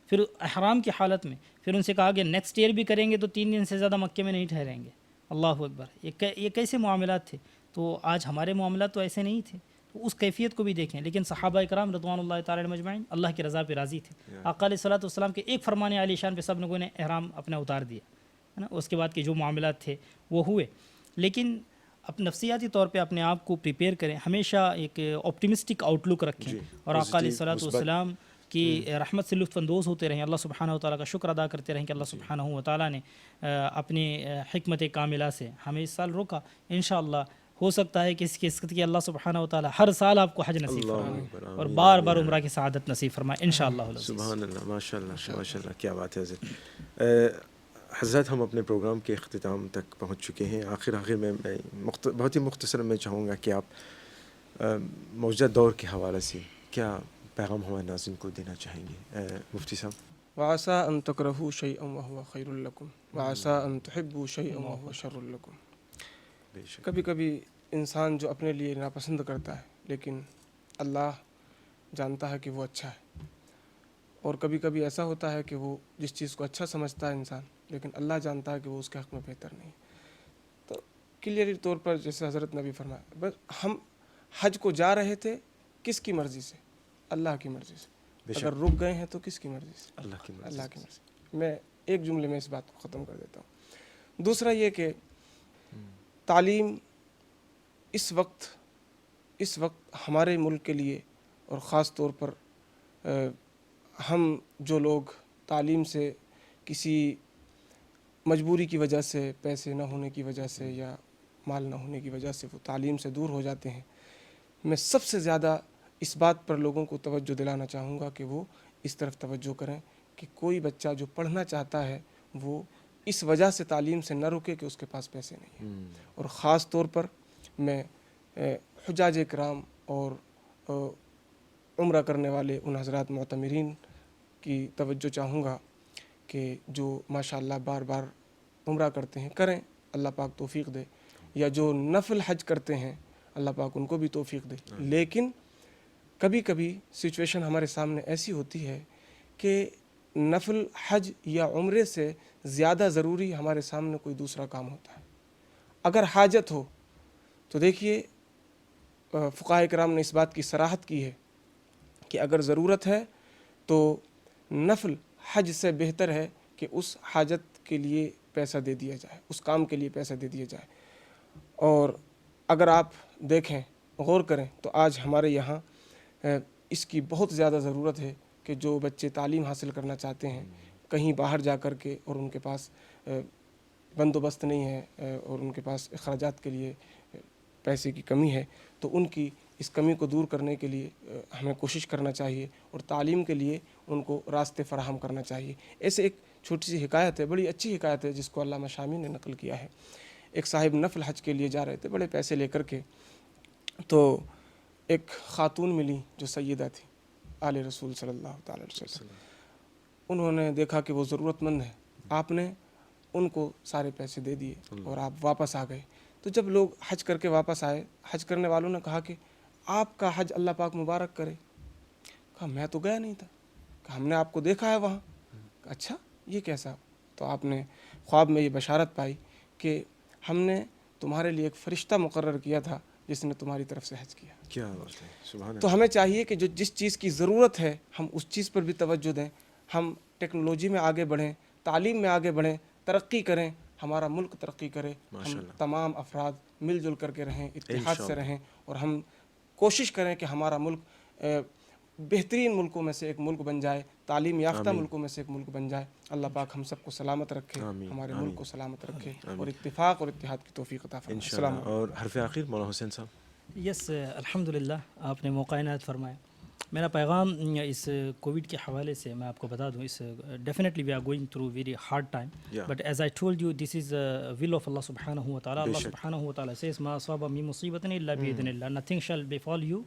پھر احرام کی حالت میں پھر ان سے کہا کہ نیکسٹ ایئر بھی کریں گے تو 3 دن سے زیادہ مکے میں نہیں ٹھہریں گے. اللہ اکبر, یہ کیسے معاملات تھے. تو آج ہمارے معاملات تو ایسے نہیں تھے, تو اس کیفیت کو بھی دیکھیں. لیکن صحابہ اکرام رضوان اللہ تعالی علیہ مجمعین اللہ کی رضا پہ راضی تھے. آقا علیہ الصلوۃ والسلام کے ایک فرمان عالی شان پہ سب لوگوں نے احرام اپنا اتار دیا ہے نا. اس کے بعد کے جو معاملات تھے وہ ہوئے, لیکن اب نفسیاتی طور پہ اپنے آپ کو پریپیئر کریں, ہمیشہ ایک آپٹیمسٹک آؤٹ لک رکھیں اور آقا علیہ الصلوۃ والسلام کی رحمت سے لطف اندوز ہوتے رہیں, اللہ سبحانہ و تعالیٰ کا شکر ادا کرتے رہیں کہ اللہ سبحانہ و تعالیٰ نے اپنی حکمت کاملہ سے ہمیں اس سال روکا. انشاءاللہ ہو سکتا ہے کہ اس کی عزت کی اللہ سبحانہ و تعالیٰ ہر سال آپ کو حج نصیب فرمائے اور بار بار عمرہ کی سعادت نصیب فرمائے انشاءاللہ. سبحان اللہ, ماشاء اللہ, کیا بات ہے حضرت. حضرت ہم اپنے پروگرام کے اختتام تک پہنچ چکے ہیں. آخر میں بہت ہی مختصر میں چاہوں گا کہ آپ موجودہ دور کے حوالے سے کیا پیغام ہمارے ناظرین کو دینا چاہیں گے مفتی صاحب. وعسى أن تكرهوا شيئا وهو خير لكم وعسى أن تحبوا شيئا وهو شر لكم. کبھی کبھی انسان جو اپنے لیے ناپسند کرتا ہے لیکن اللہ جانتا ہے کہ وہ اچھا ہے, اور کبھی کبھی ایسا ہوتا ہے کہ وہ جس چیز کو اچھا سمجھتا ہے انسان لیکن اللہ جانتا ہے کہ وہ اس کے حق میں بہتر نہیں. تو کلیئر طور پر جیسے حضرت نبی فرمایا, بس ہم حج کو جا رہے تھے کس کی مرضی سے, اللہ کی مرضی سے. اگر رک گئے ہیں تو کس کی مرضی سے, اللہ کی مرضی. میں ایک جملے میں اس بات کو ختم کر دیتا ہوں. دوسرا یہ کہ تعلیم اس وقت ہمارے ملک کے لیے اور خاص طور پر ہم جو لوگ تعلیم سے کسی مجبوری کی وجہ سے, پیسے نہ ہونے کی وجہ سے یا مال نہ ہونے کی وجہ سے وہ تعلیم سے دور ہو جاتے ہیں, میں سب سے زیادہ اس بات پر لوگوں کو توجہ دلانا چاہوں گا کہ وہ اس طرف توجہ کریں کہ کوئی بچہ جو پڑھنا چاہتا ہے وہ اس وجہ سے تعلیم سے نہ رکے کہ اس کے پاس پیسے نہیں ہیں. اور خاص طور پر میں حجاج کرام اور عمرہ کرنے والے ان حضرات معتمرین کی توجہ چاہوں گا کہ جو ماشاءاللہ بار بار عمرہ کرتے ہیں کریں, اللہ پاک توفیق دے, یا جو نفل حج کرتے ہیں اللہ پاک ان کو بھی توفیق دے. لیکن کبھی کبھی سچویشن ہمارے سامنے ایسی ہوتی ہے کہ نفل حج یا عمرے سے زیادہ ضروری ہمارے سامنے کوئی دوسرا کام ہوتا ہے. اگر حاجت ہو تو دیکھیے فقہاء کرام نے اس بات کی صراحت کی ہے کہ اگر ضرورت ہے تو نفل حج سے بہتر ہے کہ اس حاجت کے لیے پیسہ دے دیا جائے, اس کام کے لیے پیسہ دے دیا جائے. اور اگر آپ دیکھیں غور کریں تو آج ہمارے یہاں اس کی بہت زیادہ ضرورت ہے کہ جو بچے تعلیم حاصل کرنا چاہتے ہیں کہیں باہر جا کر کے اور ان کے پاس بندوبست نہیں ہے اور ان کے پاس اخراجات کے لیے پیسے کی کمی ہے, تو ان کی اس کمی کو دور کرنے کے لیے ہمیں کوشش کرنا چاہیے اور تعلیم کے لیے ان کو راستے فراہم کرنا چاہیے. ایسے ایک چھوٹی سی حکایت ہے, بڑی اچھی حکایت ہے جس کو علامہ شامی نے نقل کیا ہے. ایک صاحب نفل حج کے لیے جا رہے تھے بڑے پیسے لے کر کے، تو ایک خاتون ملی جو سیدہ تھی آل رسول صلی اللہ تعالی علیہ وسلم. انہوں نے دیکھا کہ وہ ضرورت مند ہے، آپ نے ان کو سارے پیسے دے دیے اور آپ واپس آ گئے. تو جب لوگ حج کر کے واپس آئے، حج کرنے والوں نے کہا کہ آپ کا حج اللہ پاک مبارک کرے. کہا میں تو گیا نہیں تھا. کہا ہم نے آپ کو دیکھا ہے وہاں. کہا اچھا یہ کیسا؟ تو آپ نے خواب میں یہ بشارت پائی کہ ہم نے تمہارے لیے ایک فرشتہ مقرر کیا تھا جس نے تمہاری طرف سے حج کیا. کیا بات ہے، سبحان اللہ. تو ہمیں چاہیے کہ جو جس چیز کی ضرورت ہے ہم اس چیز پر بھی توجہ دیں. ہم ٹیکنالوجی میں آگے بڑھیں، تعلیم میں آگے بڑھیں، ترقی کریں، ہمارا ملک ترقی کرے. ہم تمام افراد مل جل کر کے رہیں، اتحاد سے رہیں، اور ہم کوشش کریں کہ ہمارا ملک بہترین ملکوں میں سے ایک ملک بن جائے، تعلیم یافتہ ملکوں میں سے ایک ملک بن جائے. اللہ پاک ہم سب کو سلامت رکھے، ہمارے ملک کو سلامت رکھے، اور اتفاق اور اتحاد کی توفیق عطا فرمائے. انشاءاللہ. اور حرف آخر مولانا حسین صاحب. یس الحمدللہ آپ نے موقع عنایت فرمایا. میرا پیغام اس کووڈ کے حوالے سے میں آپ کو بتا دوں، اس definitely we are going through very hard time, but as I told you this is will of Allah سبحانہ و تعالیٰ. اللہ سبحانہ و تعالیٰ says ما أصاب من مصیبۃ الا بإذن اللہ. nothing shall befall you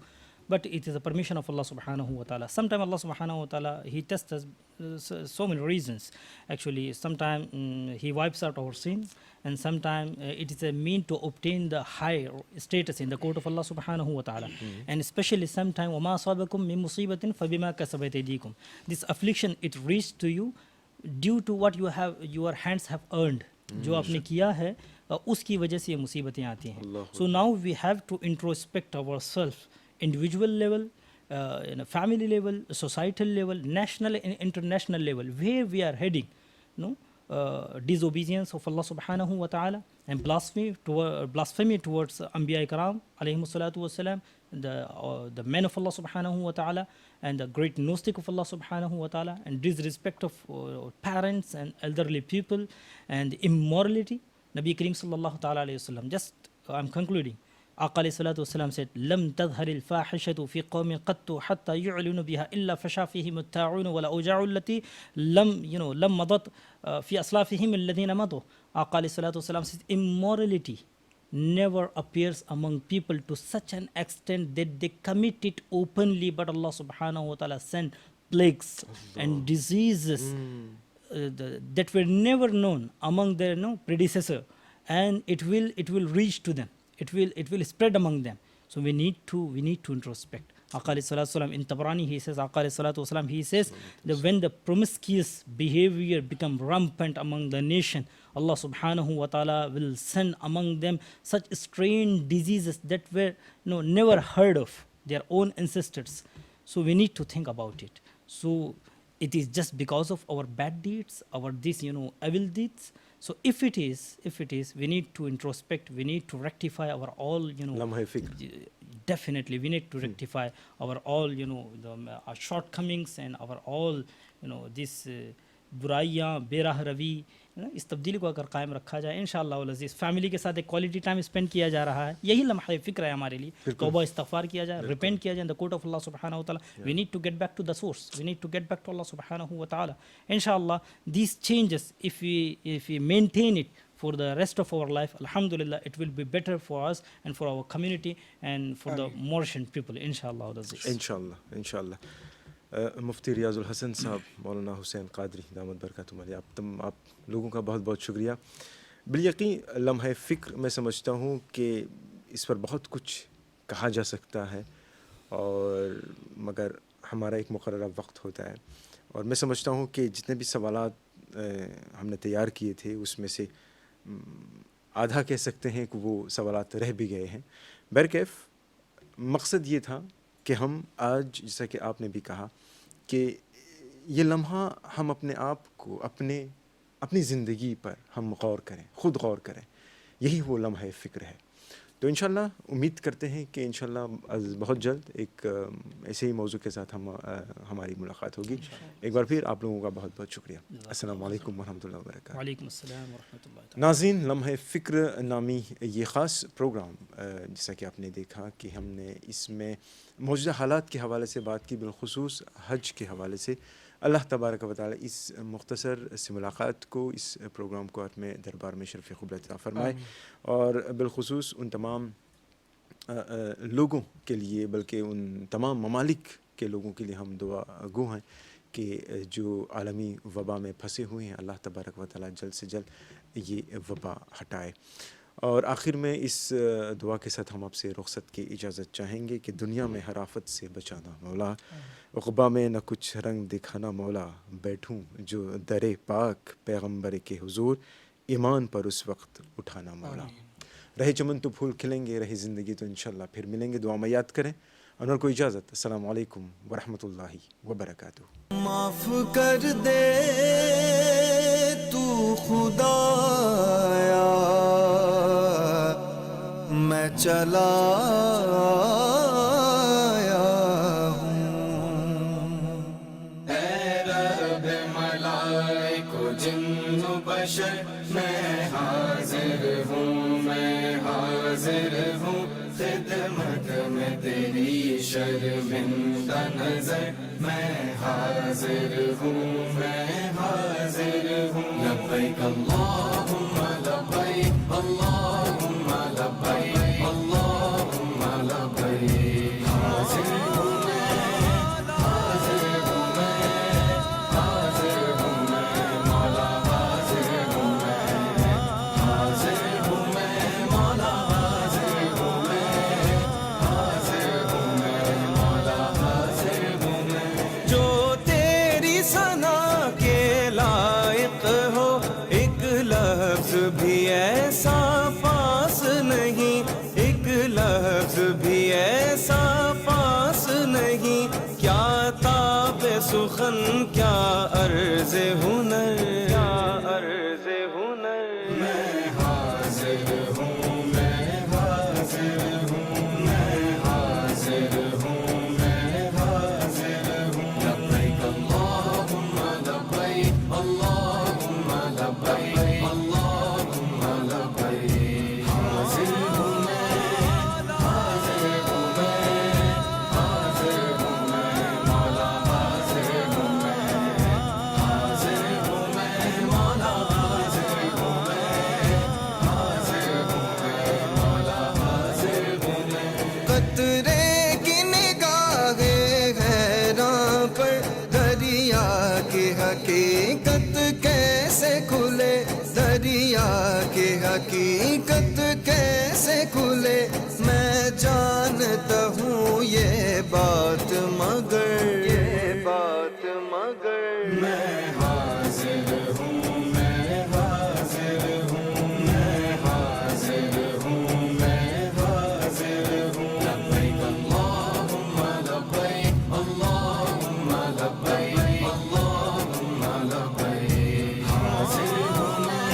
but it is the permission of Allah subhanahu wa ta'ala. Sometimes Allah subhanahu wa ta'ala, he tests us so many reasons. Actually, sometimes he wipes out our sins, and sometimes it is a mean to obtain the high status in the court of Allah subhanahu wa ta'ala. And especially sometimes وَمَا أَصَابَكُم مِّن مُّصِيبَةٍ فَبِمَا كَسَبَتْ أَيْدِيكُم. This affliction, it reached to you due to what your hands have earned. جو آپ نے کیا ہے اس کی وجہ سے یہ مصیبتیں آتی ہیں. So now we have to introspect ourselves, individual level, family level, societal level, national and international level, where we are heading. Disobedience of Allah subhanahu wa ta'ala and blasphemy towards Anbiya Ikram alayhimus salatu wassalam, the men of Allah subhanahu wa ta'ala, and the great gnostic of Allah subhanahu wa ta'ala, and disrespect of parents and elderly people, and immorality. Nabi Kareem sallallahu ta'ala alayhi wasallam, just I'm concluding, Aqa alayhi salatu wasalam said, لَمْ تَظْهَرِ الْفَاحِشَةُ فِي قَوْمٍ قَطُّ حَتَّى يُعْلِنُوا بِهَا إِلَّا فَشَا فِيهِمُ الطَّاعُونُ وَالْأَوْجَاعُ الَّتِي لَمْ مَضَتْ فِي أَسْلَافِهِمْ الَّذِينَ مَضُوا. Aqa alayhi salatu wasalam says, immorality never appears among people to such an extent that they commit it openly, but Allah subhanahu wa ta'ala sent plagues and diseases that were never known among their predecessor, and it will reach to them. It will spread among them. So we need to introspect. Aqa alayhi salatu wasalam in Tabarani, he says, Aqa alayhi salatu wasalam, he says that when the promiscuous behavior become rampant among the nation, Allah subhanahu wa ta'ala will send among them such strange diseases that were never heard of their own ancestors. So we need to think about it. So it is just because of our bad deeds, our these evil deeds. So if it is, we need to introspect, we need to rectify our all, Lamha fikr. Definitely, we need to rectify our all, our shortcomings and our all, this برائیاں بے راہ روی، اس تبدیلی کو اگر قائم رکھا جائے انشاءاللہ العزیز، فیملی کے ساتھ ایک کوالٹی ٹائم اسپینڈ کیا جا رہا ہے، یہی لمحہ فکر ہے ہمارے لیے. توبہ استغفار کیا جائے، ریپینٹ کیا جائے ان دا کورٹ آف اللہ سبحانہ و تعالیٰ. We need to get back to the source, we need to get back to Allah سبحانہ و تعالیٰ. انشاءاللہ these changes if we maintain it for the rest of our life, alhamdulillah, it will be better for us and for our community and for the Mauritian people, inshallah العزیز. انشاءاللہ. مفتی ریاض الحسن صاحب، مولانا حسین قادری دامت برکاتہم علیہ، آپ لوگوں کا بہت بہت شکریہ. بالیقین لمحہ فکر میں سمجھتا ہوں کہ اس پر بہت کچھ کہا جا سکتا ہے، اور مگر ہمارا ایک مقررہ وقت ہوتا ہے، اور میں سمجھتا ہوں کہ جتنے بھی سوالات ہم نے تیار کیے تھے اس میں سے آدھا کہہ سکتے ہیں کہ وہ سوالات رہ بھی گئے ہیں. بہرکیف مقصد یہ تھا کہ ہم آج، جیسا کہ آپ نے بھی کہا، کہ یہ لمحہ ہم اپنے آپ کو اپنی زندگی پر ہم غور کریں، خود غور کریں. یہی وہ لمحہ فکر ہے. تو انشاءاللہ امید کرتے ہیں کہ انشاءاللہ بہت جلد ایک ایسے ہی موضوع کے ساتھ ہماری ملاقات ہوگی. ایک بار پھر آپ لوگوں کا بہت بہت شکریہ. السلام علیکم ورحمۃ اللہ وبرکاتہ. وعلیکم السلام ورحمۃ اللہ. ناظرین، لمحہ فکر نامی یہ خاص پروگرام، جیسا کہ آپ نے دیکھا کہ ہم نے اس میں موجودہ حالات کے حوالے سے بات کی، بالخصوص حج کے حوالے سے. اللہ تبارک و تعالی اس مختصر سی ملاقات کو، اس پروگرام کو اپنے دربار میں شرف قبول عطا فرمائے، اور بالخصوص ان تمام لوگوں کے لیے، بلکہ ان تمام ممالک کے لوگوں کے لیے ہم دعا گو ہیں کہ جو عالمی وبا میں پھنسے ہوئے ہیں، اللہ تبارک و تعالی جلد سے جلد یہ وبا ہٹائے۔ اور آخر میں اس دعا کے ساتھ ہم آپ سے رخصت کی اجازت چاہیں گے کہ دنیا میں ہر آفت سے بچانا مولا، عقبہ میں نہ کچھ رنگ دکھانا مولا، بیٹھوں جو در پاک پیغمبر کے حضور، ایمان پر اس وقت اٹھانا مولا۔ رہے چمن تو پھول کھلیں گے، رہی زندگی تو انشاءاللہ پھر ملیں گے، دعا میں یاد کریں۔ انور کو اجازت، السلام علیکم ورحمۃ اللہ وبرکاتہ۔ معاف کر دے تو خدایا، میں چلا آیا ہوں۔ اے رب ملائک و جن و بشر، میں حاضر ہوں، میں حاضر ہوں خدمت میں تیری شرمندہ نظر، میں حاضر ہوں، میں حاضر ہوں۔ لبیک اللہم لبیک، اللہم لبیک، اللہم لبیک، حاضر ہوں میں، حاضر ہوں میں، حاضر ہوں میں مولا، حاضر ہوں میں، حاضر ہوں میں مولا، حاضر ہوں میں، حاضر ہوں میں مولا، حاضر ہوں میں۔ جو تیری ثنا کے لائق ہو، ایک لفظ بھی ایسا پاس نہیں، ایک لفظ بھی ایسا پاس نہیں، کیا تاب سخن، کیا عرض ہنر، کیا عرض ہنر۔ میں حاضر ہوں، میں حاضر ہوں، میں حاضر ہوں، میں حاضر ہوں۔ لبیک اللہم لبیک، اللہم لبیک، اللہم لبیک، حاضر ہوں میں، حاضر ہوں میں، حاضر ہوں میں مولا، حاضر ہوں میں، حاضر ہوں میں مولا، حاضر ہوں میں، حاضر ہوں میں مولا، حاضر ہوں میں۔ قطرے کی نگاہ حیراں پر دریا کی حقیقت کیسے کھلے، دریا کی حقیقت کیسے کھلے، میں جانتا ہوں یہ بات مگر، یہ بات مگر، میں حاضر ہوں، میں حاضر ہوں، میں حاضر ہوں، میں حاضر ہوں۔ لبیک اللہم لبیک، اللہم لبیک، اللہم لبیک، حاضر ہوں میں،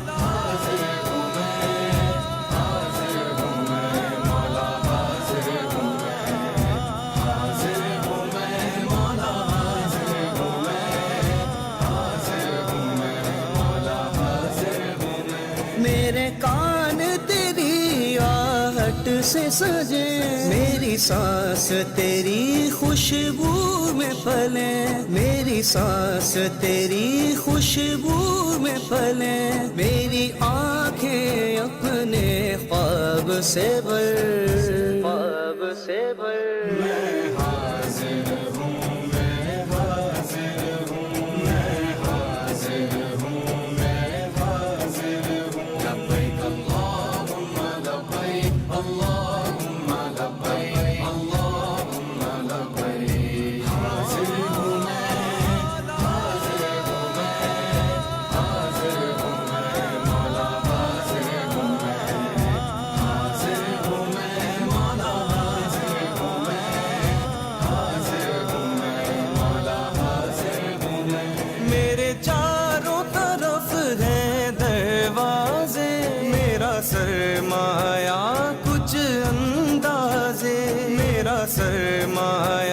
حاضر ہوں میں، حاضر ہوں میں مولا، حاضر ہوں میں، حاضر ہوں میں مولا، حاضر ہوں میں، حاضر ہوں میں مولا، حاضر ہوں میں۔ میرے کان تیری آہٹ سے سجے، میری سانس تیری خوشبو میں پھلے، میری سانس تیری خوشبو میں پھلے، میری آنکھیں اپنے خواب سے بھر، خواب سے بھر۔ میں حاضر ہوں، میں حاضر ہوں، میں حاضر ہوں، میں حاضر ہوں۔ لبیک اللہم لبیک، اللہم لبیک، اللہم لبیک، حاضر ہوں میں، حاضر ہوں میں، حاضر ہوں میں مولا، حاضر ہوں میں، حاضر ہوں میں مولا، حاضر ہوں میں، حاضر ہوں میں مولا، حاضر ہوں میں۔ میرے چاروں طرف ہیں دروازے، میرا سرمایہ کچھ اندازے، میرا سرمایہ